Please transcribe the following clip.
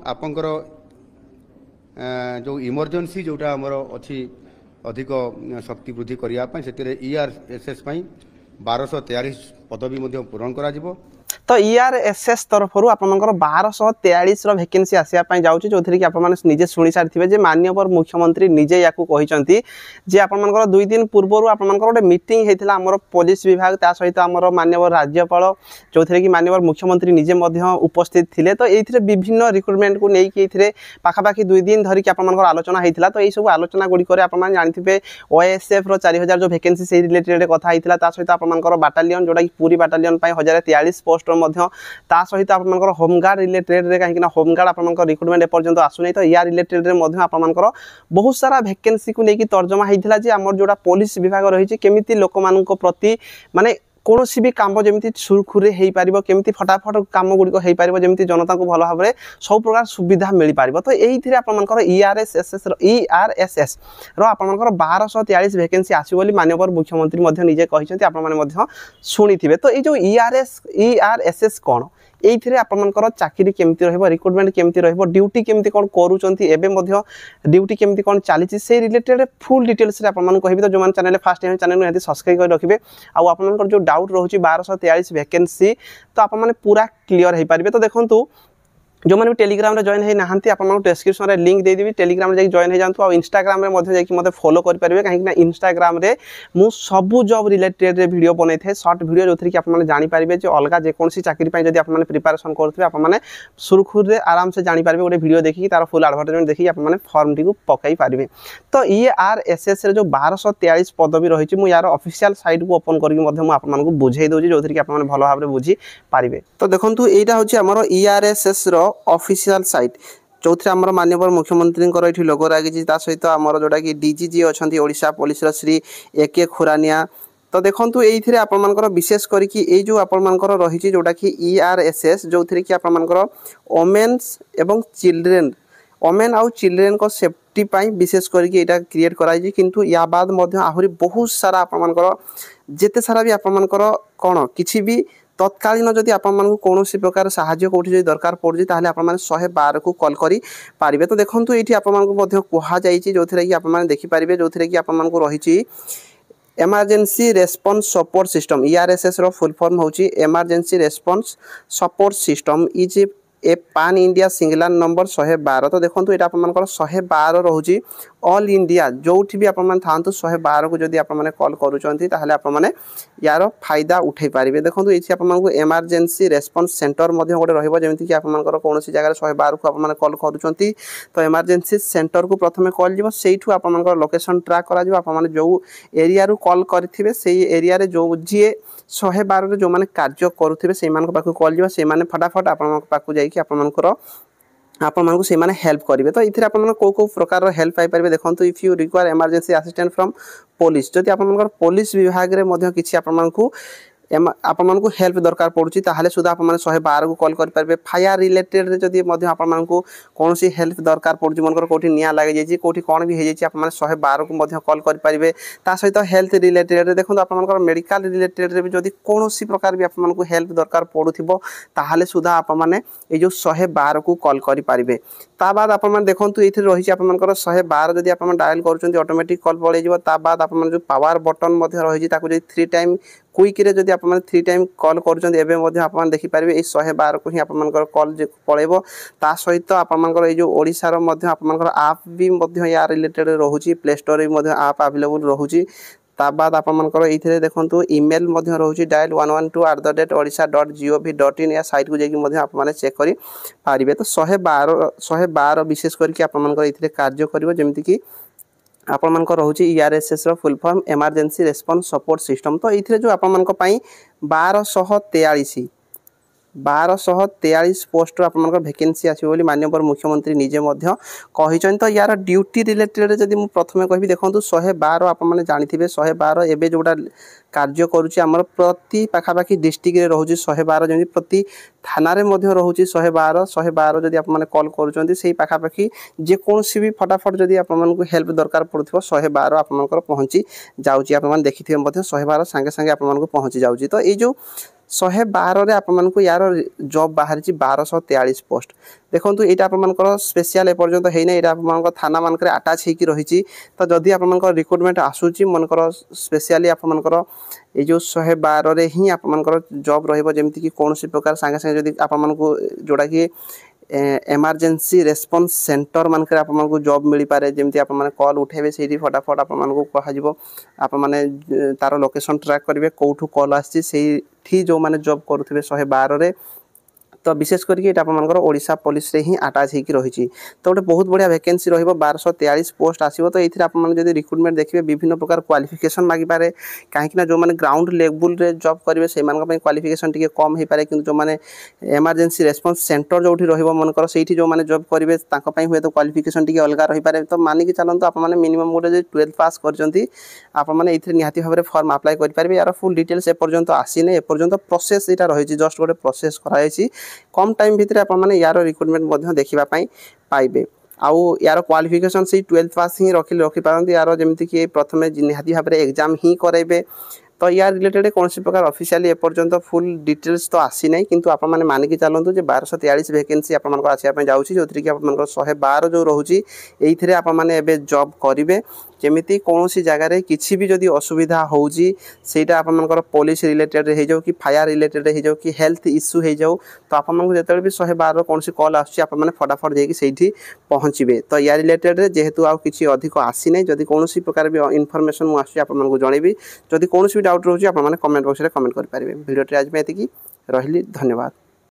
आपंकर जो इमरजेंसी जोटा आमर अच्छी अधिक शक्ति वृद्धि करने से ERSS 1243 पदवी पूरण करा जिवो। तो ERSS तरफ आपंकर 1243 वैकेंसी आसापी जाऊँगी जो कि आप निजे शुणी सारी जे माननीय मुख्यमंत्री निजे या जे आपर 2 दिन पूर्व आपर गोटे मीटिंग होता आम पुलिस विभाग ता सहित आम माननीय राज्यपाल जो थी कि माननीय मुख्यमंत्री निजे उपस्थित थे। तो ये विभिन्न रिक्रुटमेंट को लेकिन पाखापाखि 2 दिन धरिकी आपर आलोचना होता। तो यही सब आलोचना गुड़िक जानते OSF 4000 जो वैकेंसी से रिलेटेड कथा होता सहित आपर बाटालियन जोटा कि पूरी बाटालियन 1043 पोस्ट ता सहित आपर होमगार्ड रिलेटेड कहीं होमगार्ड आपर रिक्रुटमेंट एपर्यंत आसुना। तो या रिलेटेड आपर बहुत सारा वैकेंसी को लेकिन तर्जमा होता है आम जोड़ा पुलिस विभाग रही केमी लोक मान प्रति माने कौन भी कम जमी सुरखुरे हो पार केमी फटाफट कम गुड़िक हो पार जमी जनता को भल भाव में सब प्रकार सुविधा मिल पार। तो यही आपर ERSS आपर 1243 वैकेंसी आसो माननीय मुख्यमंत्री निजे कहते आपने शुणी थे। तो ये जो ERSS कौन ये आपर चाकरी केमती रिक्रुटमेंट केमती ड्यूटी केमती कौन करुँच ड्यूटी केमती कौन चली से रिलेटेड फुल डिटेल्स आपको कहि। तो जो चैनल फास्ट टाइम चैनल निहाती सब्सक्राइब कर रखिए। आपर जो डाउट रोचे 1243 वैकेंसी तो आप पूरा क्लीयर हो पारे। तो देखो जो मैंने टेलीग्राम रे जॉइन होना आपको डिस्क्रिप्शन में लिंक देदेवी टेलीग्राम रे जॉइन हो जातु। और इंस्टाग्राम मत फॉलो करेंगे कहीं इंस्टाग्राम रे मु सबू जॉब रिलेटेड वीडियो बनई थे शॉर्ट वीडियो जो थी कि आपने जानीपारे जो अलग जेकोसी चाकरी जब आपने प्रिपेरेसन करुवे आपने सुरखुरे आराम से जानीपारे गोटे वीडियो देखिए तार फुल एडवर्टाइजमेंट देखिए आपने फॉर्म टी पकई पारे। तो ERSS जो 1243 पदवी रही मुझे यार ऑफिशियल साइट को ओपन करके बुझे दूसरी जो थी कि आपने भल भाव में बुझी पारे। तो देखो यहाँ हूँ आम ERSS ऑफिशियल साइट जो थी आम माननीय मुख्यमंत्री ये लोगो लगी सहित आमर जोटा कि DG जी अच्छा ओडिशा पुलिस श्री AK खुरानिया। तो देखो ये आपर विशेष करके जो आपर रही जोटा कि ERSS जो थी कि आपर वोमेन्स एवं चिल्ड्रेन वोमेन आउ चिल्ड्रेन को सेफ्टी पाई विशेष करके यहाँ क्रिएट कराई। किंतु या बाद आहरी बहुत सारा आपर जिते सारा भी आपर कौन किसी भी तत्कालीन जदि आपको कौन प्रकार साहाय्य कौटी दरकार पड़े ताहले आपने 112 को कॉल करि पारिबे। तो देखो ये आपको कहुई जो थी कि आपने देखिपारे जो थी कि आपको रही emergency response support system ERSS रो फुल फॉर्म होची emergency response support system is a पान इंडिया सिंगुलर नंबर 112। तो देखो ये आपर 112 रोचे ऑल इंडिया जो भी आपने था 112 को जब आपने कॉल करें यार फायदा उठे पारे। देखो ये आपको एमरजेंसी रेस्पॉन्स सेंटर गोटे रही कि आपर कौन जगह 112 को आपने कॉल करुँच। तो एमरजेंसी सेंटर को प्रथम कॉल जीव से आपर लोकेशन ट्रैक कर जो एरिया कॉल करेंगे से एरिया जो जी 112 जो मैंने कार्य करुवे से कॉल जीव से फटाफट आपको जाकि आपको से हेल्प करेंगे। तो ये कौ प्रकार हेल्प पाइपर देखो if you require emergency assistant from police जदि आप पुलिस विभाग में किसी आपको हेल्प दरकार पड़ुची ताहले सुधा आपने 112 को कॉल करेंगे। फायर रिलेटेड जदि आपको कौन सी हेल्प दरकार पड़ुची मनकर कौटी निया लगे जाइए कौटी कौन भी हो आपने 112 को कॉल करेंगे। ता सहित हेल्थ रिलेटेड देखो आप मेडिकल रिलेटेड भी जदि कौन सी प्रकार भी आपको हेल्प दरकार पड़ुथिबो ताहले सुधा आपने ये जो 112 को कॉल करेंगे। ता बाद आप देखो ये रही आपर 112 जदि आप डायल कर ऑटोमेटिक कॉल पड़े ता बाद आप जो पावर बटन रही 3 टाइम क्विक रे जदि आपने 3 टाइम कॉल कर देखिपारे ये 112 को ही आपर कॉल पड़ेब। ता सहित आपर ये ओडिशार आपर आप भी या रिलेटेड रोचे प्ले स्टोर भी आप अवेलेबल रोचे। ता बाद आपर ये देखो ईमेल रोचे डायल 112@odisha.gov.in या साइट को जाकि आपने चेक कर पारे। तो 112 विशेष करके आपरे कार्य कर जमीक आपण रोचे ERSS रो full form emergency response support system. तो ये जो आपण 1243 पोस्ट आपर वैकेंसी आसो माननीय मुख्यमंत्री निजे कहते। तो यार ड्यूटी रिलेटेड जब मुझे प्रथम कहि देखो 112 आपने जानी 112 एवं जोटा कार्य करुच्ची आमर प्रति पाखापाखि डिस्ट्रिक्ट रे रोचे 112 जमी प्रति थाना रोचे 112 जदि आपने कॉल करुँच से पाखापाखि जेकोसी भी फटाफट जदि आपको हेल्प दरकार पड़ो 112 आपंकर पहुँची जाऊँगी। आप देखिए 112 सागे सागे आपको पहुँची जाऊँगी। तो ये जो 112 आपको यार जॉब बाहर 1243 पोस्ट देखो यहाँ आपर स्पेशल एपर्यंत होना यहाँ आप थाना मानक आटाच होकर रही तो जदि आप रिक्रुटमेंट आसूची मनकर स्पेशली आपर ये जो 112 ही आपर जॉब रहीमती कि कौन प्रकार सागे सागे जब आपको जोड़ा कि एमरजेंसी रेस्पॉन्स सेंटर मानक आपको जॉब मिल पारे जमी आप कॉल उठेबे से फटाफट आपको कह आप तार लोकेशन ट्रैक करेंगे कौटू कॉल आसी जो मैंने जॉब करुवे 112 तो विशेष करके ओडिशा पुलिस रे ही आटाच होकर रही तो गोटे बहुत बढ़िया वैकेंसी रही 1243 पोस्ट आसो तो ये आपड़ी रिक्रुटमेंट देखिए विभिन्न प्रकार क्वालिफिकेशन मागिपारे कहीं जो मैंने ग्राउंड लेवल रे जॉब करेंगे से क्वालिफिकेशन टी कम हो पाए कि जो मैंने एमरजेंसी रेस्पॉन्स सेंटर जो मनकर से जो मैंने जॉब करेंगे हुए तो क्वालिफिकेशन टी अलग रही पारे तो मानिक चलते आप मिनिमम गोटे 12 पास करते निहाती भाव में फॉर्म अप्लाई करेंगे यार फुल डिटेल्स एपर्यंत आसीने एपर्यंत प्रोसेस यहाँ रही जस्ट गोटे प्रोसेस कराई कम टाइम भितर आपने यार रिक्रुटमेंट देखा पाइबे आउ यार क्वालिफिकेशन से 12 पास ही रखिपारती यार जमीक कि प्रथम निहाती भाव में एग्जाम ही कराइबे तो यार रिलेटेड कौन प्रकार ऑफिशियली एपर्यंत फुल डिटेल्स तो आसी ना किंतु आप मानिक चलतु 1243 वैकेंसी आपको आसापी जाऊँगी जो कि आप 112 जो रोचे ये आपने जॉब करेंगे जमी कौन जगार किसी भी जदि असुविधा होटा आपर पुलिस रिलेटेड हो जाऊ कि फायर रिलेटेड हो जाऊ कि हेल्थ इश्यू हो जाऊ तो आपको जो भी 112 कौन कॉल आसने फटाफट जाकि पहुँचे तो या रिलेटेड जेहेतु आउ कि अधिक आसी ना जदि कौन प्रकार भी इनफॉरमेशन मुझे आपको जनइबी जदि कौन भी डाउट रोचे आप कमेंट बॉक्स में कमेंट करेंगे भिडियो आज में ये रही धन्यवाद।